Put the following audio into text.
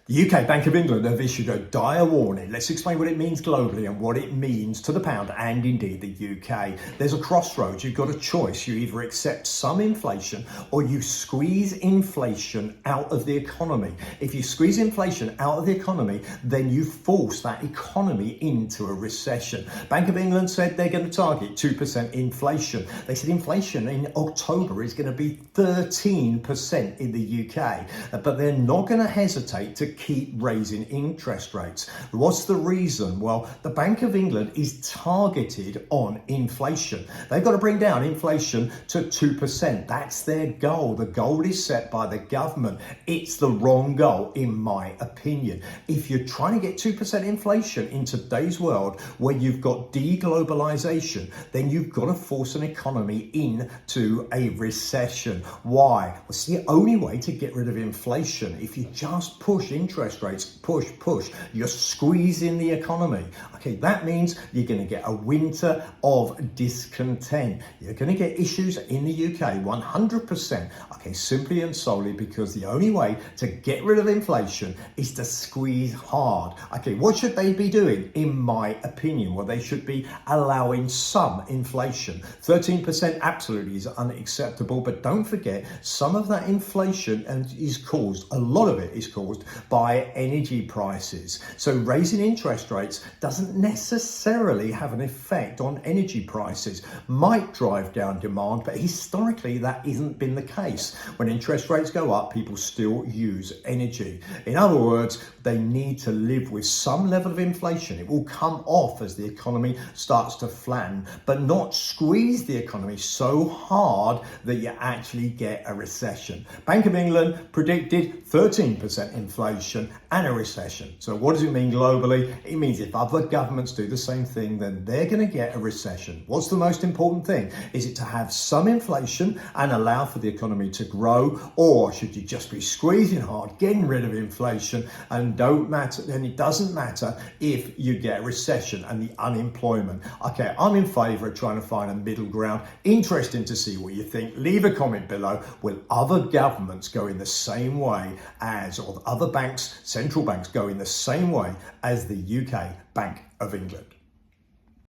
UK Bank of England have issued a dire warning. Let's explain what it means globally and what it means to the pound and indeed the UK. There's a crossroads. You've got a choice. You either accept some inflation or you squeeze inflation out of the economy. If you squeeze inflation out of the economy, then you force that economy into a recession. Bank of England said they're going to target 2% inflation. They said inflation in October is going to be 13% in the UK, but they're not going to hesitate to keep raising interest rates. What's the reason? Well, the Bank of England is targeted on inflation. They've got to bring down inflation to 2%. That's their goal. The goal is set by the government. It's the wrong goal, in my opinion. If you're trying to get 2% inflation in today's world where you've got deglobalization, then you've got to force an economy into a recession. Why? Well, it's the only way to get rid of inflation. If you just push interest rates, push, you're squeezing the economy. Okay, that means you're going to get a winter of discontent. You're going to get issues in the UK, 100%. Okay, simply and solely because the only way to get rid of inflation is to squeeze hard. Okay, what should they be doing? In my opinion, well, they should be allowing some inflation. 13% absolutely is unacceptable, but don't forget, some of that inflation is caused, a lot of it is caused by energy prices. So raising interest rates doesn't necessarily have an effect on energy prices. Might drive down demand, but historically that hasn't been the case. When interest rates go up, people still use energy. In other words, they need to live with some level of inflation. It will come off as the economy starts to flatten, but not squeeze the economy so hard that you actually get a recession. Bank of England predicted 13% inflation and a recession. So what does it mean globally? It means if other governments do the same thing, then they're going to get a recession. What's the most important thing? Is it to have some inflation and allow for the economy to grow, or should you just be squeezing hard, getting rid of inflation, and it doesn't matter if you get a recession and the unemployment? Okay, I'm in favour of trying to find a middle ground. Interesting to see what you think. Leave a comment below. Will other governments go in the same way or other banks, central banks go in the same way as the UK Bank of England?